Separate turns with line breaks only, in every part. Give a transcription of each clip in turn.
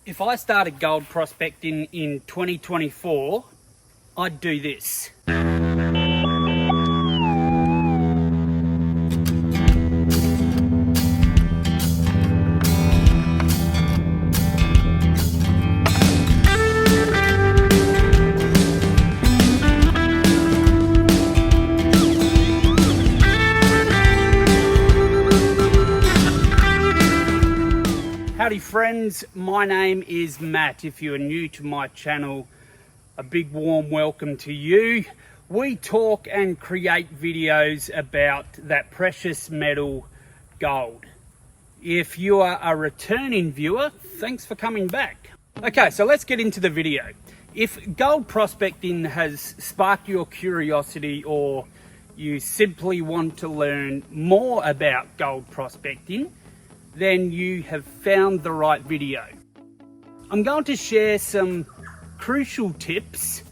If I started gold prospecting in 2024, I'd do this. Howdy friends, my name is Matt. If you are new to my channel, a big warm welcome to you. We talk and create videos about that precious metal gold. If you are a returning viewer, thanks for coming back. Okay, so let's get into the video. If gold prospecting has sparked your curiosity, or you simply want to learn more about gold prospecting, then you have found the right video. I'm going to share some crucial tips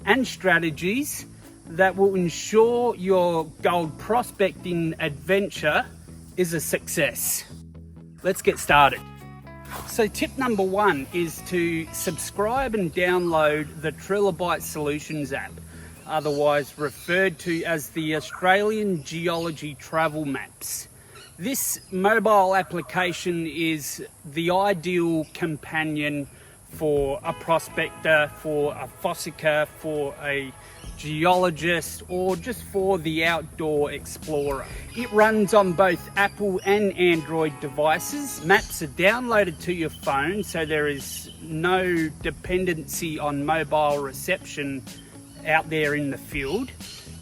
and strategies that will ensure your gold prospecting adventure is a success. Let's get started. So tip number one is to subscribe and download the Trilobite Solutions app, otherwise referred to as the Australian Geology Travel Maps. This mobile application is the ideal companion for a prospector, for a fossicker, for a geologist, or just for the outdoor explorer. It runs on both Apple and Android devices. Maps are downloaded to your phone, so there is no dependency on mobile reception out there in the field.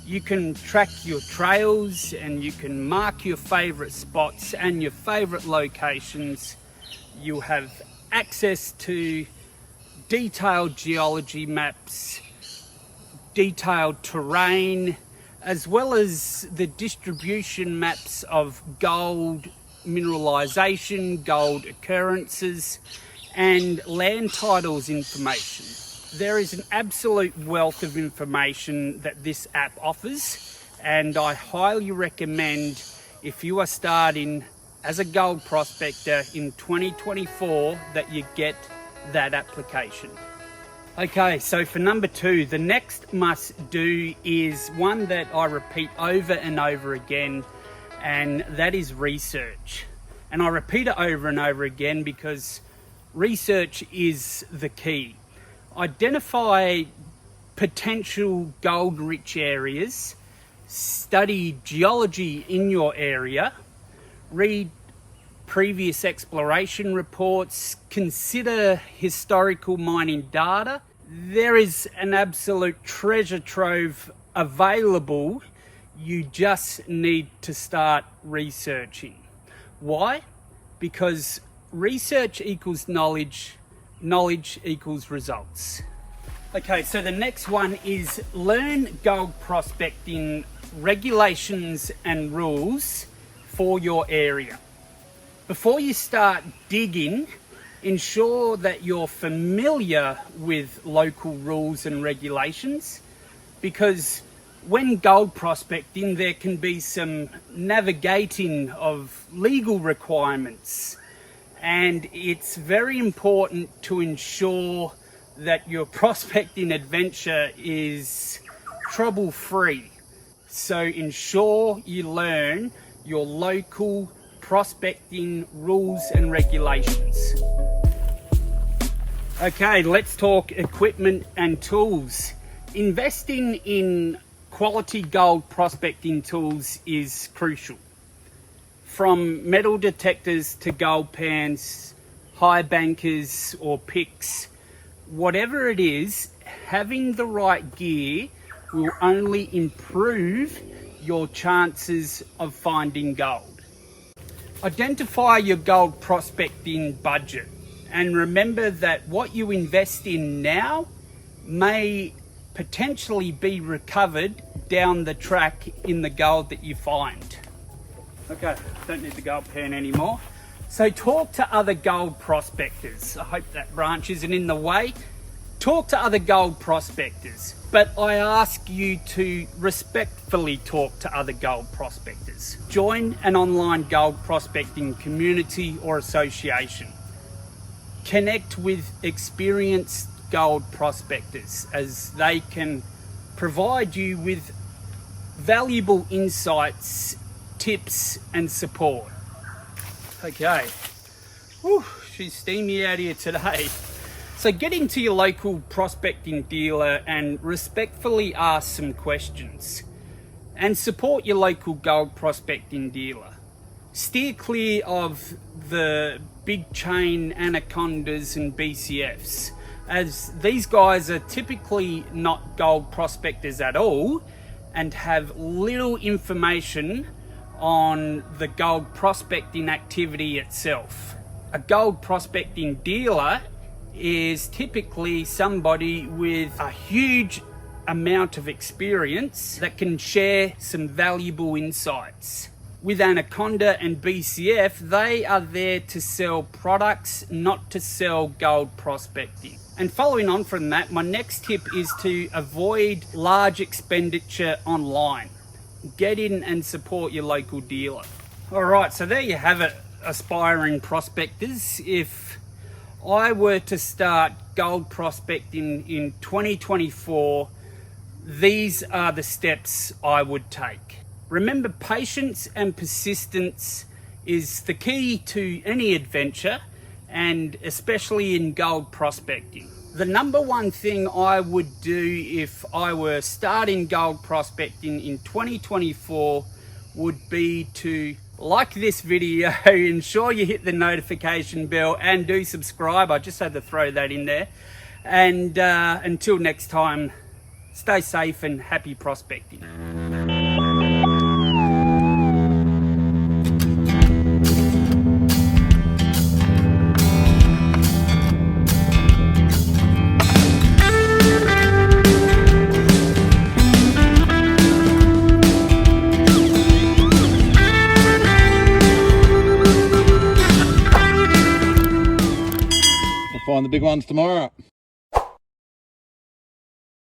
You can track your trails and you can mark your favorite spots and your favorite locations. You'll have access to detailed geology maps, detailed terrain, as well as the distribution maps of gold mineralization, gold occurrences, and land titles information. There is an absolute wealth of information that this app offers, and I highly recommend, if you are starting as a gold prospector in 2024, that you get that application. Okay, so for number two, the next must do is one that I repeat over and over again, and that is research. And I repeat it over and over again because research is the key. Identify potential gold-rich areas, study geology in your area, read previous exploration reports, consider historical mining data. There is an absolute treasure trove available. You just need to start researching. Why? Because research equals knowledge. Knowledge equals results. Okay, so the next one is learn gold prospecting regulations and rules for your area. Before you start digging, ensure that you're familiar with local rules and regulations, because when gold prospecting, there can be some navigating of legal requirements. And it's very important to ensure that your prospecting adventure is trouble-free. So ensure you learn your local prospecting rules and regulations. Okay, let's talk equipment and tools. Investing in quality gold prospecting tools is crucial. From metal detectors to gold pans, high bankers or picks, whatever it is, having the right gear will only improve your chances of finding gold. Identify your gold prospecting budget, and remember that what you invest in now may potentially be recovered down the track in the gold that you find. Okay, don't need the gold pan anymore. So talk to other gold prospectors. I hope that branch isn't in the way. Talk to other gold prospectors, but I ask you to respectfully talk to other gold prospectors. Join an online gold prospecting community or association. connect with experienced gold prospectors, as they can provide you with valuable insights, tips and support. Okay, whew, she's steamy out here today. So get into your local prospecting dealer and respectfully ask some questions, and support your local gold prospecting dealer. Steer clear of the big chain anacondas and BCFs, as these guys are typically not gold prospectors at all and have little information on the gold prospecting activity itself. A gold prospecting dealer is typically somebody with a huge amount of experience that can share some valuable insights. With Anaconda and BCF, they are there to sell products, not to sell gold prospecting. And following on from that, my next tip is to avoid large expenditure online. Get in and support your local dealer. All right, so there you have it, aspiring prospectors. If I were to start gold prospecting in 2024, these are the steps I would take. Remember, patience and persistence is the key to any adventure, and especially in gold prospecting. The number one thing I would do if I were starting gold prospecting in 2024 would be to like this video, ensure you hit the notification bell and do subscribe. I just had to throw that in there. And until next time, stay safe and happy prospecting.
Find the big ones tomorrow.